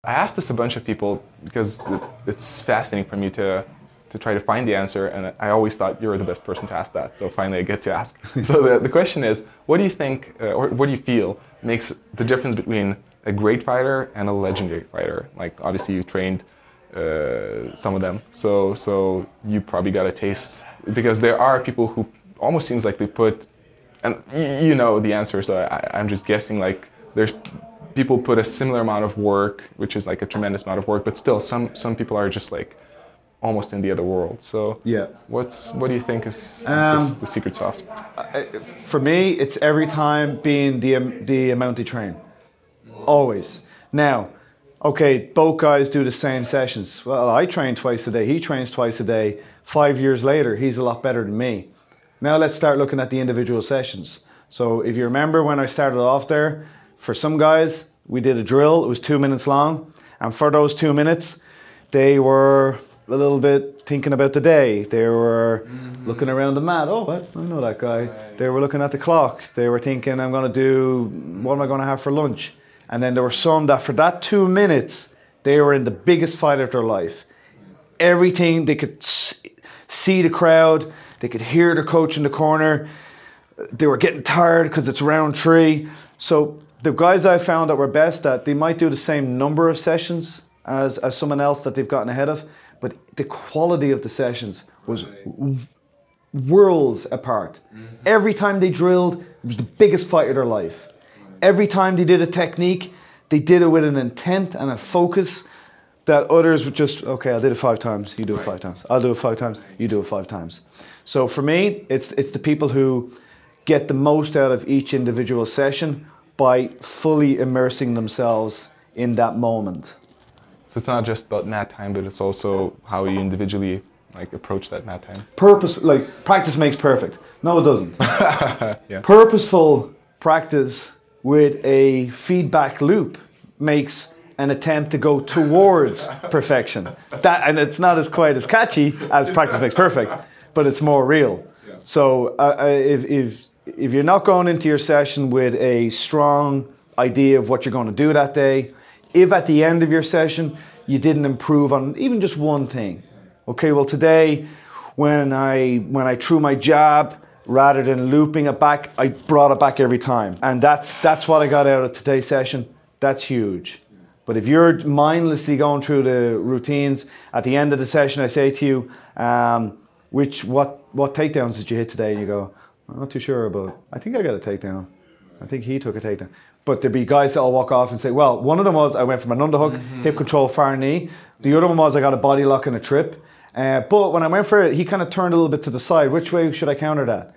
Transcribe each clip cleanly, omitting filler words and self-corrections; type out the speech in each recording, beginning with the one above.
I asked this a bunch of people because it's fascinating for me to try to find the answer, and I always thought you were the best person to ask that, so finally I get to ask. So the question is, what do you think, or what do you feel makes the difference between a great fighter and a legendary fighter? Like, obviously you trained some of them, so you probably got a taste, because there are people who almost seems like they put, and you know the answer, so I'm just guessing, like there's people put a similar amount of work, which is like a tremendous amount of work, but still some people are just like almost in the other world. So yeah, what do you think is the secret sauce? For me, it's every time being the amount they train. Always. Now, okay, both guys do the same sessions. Well, I train twice a day, he trains twice a day. 5 years later, he's a lot better than me. Now let's start looking at the individual sessions. So if you remember when I started off there, for some guys, we did a drill, it was 2 minutes long. And for those 2 minutes, they were a little bit thinking about the day. They were looking around the mat. Oh, what? I know that guy. They were looking at the clock. They were thinking, what am I going to have for lunch? And then there were some that for that 2 minutes, they were in the biggest fight of their life. Everything, they could see the crowd. They could hear the coach in the corner. They were getting tired because it's round 3. So the guys I found that were best, that they might do the same number of sessions as someone else that they've gotten ahead of, but the quality of the sessions was worlds apart. Every time they drilled, it was the biggest fight of their life. Every time they did a technique, they did it with an intent and a focus that others would just, okay, I did it 5 times, you do it 5 times. I'll do it 5 times, you do it 5 times. So for me, it's the people who get the most out of each individual session by fully immersing themselves in that moment. So it's not just about mat time, but it's also how you individually like approach that mat time. Practice makes perfect. No, it doesn't. Yeah. Purposeful practice with a feedback loop makes an attempt to go towards perfection. And it's not as quite as catchy as practice makes perfect, but it's more real. Yeah. So if you're not going into your session with a strong idea of what you're going to do that day, if at the end of your session you didn't improve on even just one thing, okay, well today when I threw my jab, rather than looping it back, I brought it back every time, and that's what I got out of today's session. That's huge. But if you're mindlessly going through the routines, at the end of the session I say to you, what takedowns did you hit today? And you go, I'm not too sure, but I think I got a takedown. I think he took a takedown. But there'd be guys that'll walk off and say, well, one of them was I went from an underhook, hip control, far knee. The other one was I got a body lock and a trip. But when I went for it, he kind of turned a little bit to the side. Which way should I counter that?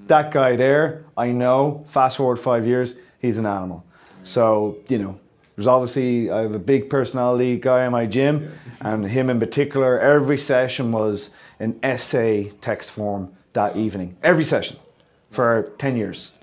That guy there, I know, fast forward 5 years, he's an animal. So, you know, there's obviously, I have a big personality guy in my gym, and him in particular, every session was an essay text form that evening. Every session for 10 years.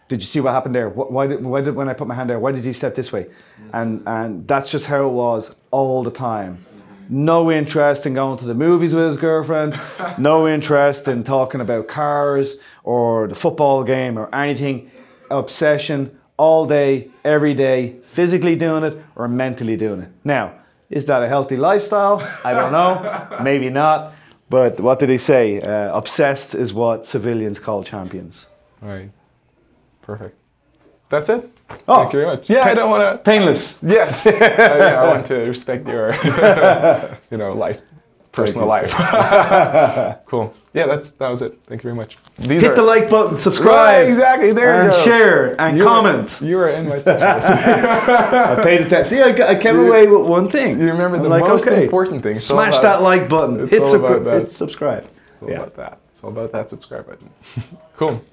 Did you see what happened there? Why did when I put my hand there, why did he step this way? And that's just how it was all the time. No interest in going to the movies with his girlfriend, no interest in talking about cars or the football game or anything. Obsession all day, every day, physically doing it or mentally doing it. Now, is that a healthy lifestyle? I don't know, maybe not. But what did he say? Obsessed is what civilians call champions. Right. Perfect. That's it. Oh, thank you very much. Yeah, I don't want to. Painless. Yes. I want to respect your, life, personal life. Cool. Yeah, that was it. Thank you very much. Hit the like button, subscribe. Right, exactly. There you go. Share and comment. You were in my session. I paid attention. See, I came away with one thing. You remember the most important thing. Smash that like button. Hit subscribe. It's all about that. It's all about that subscribe button. Cool.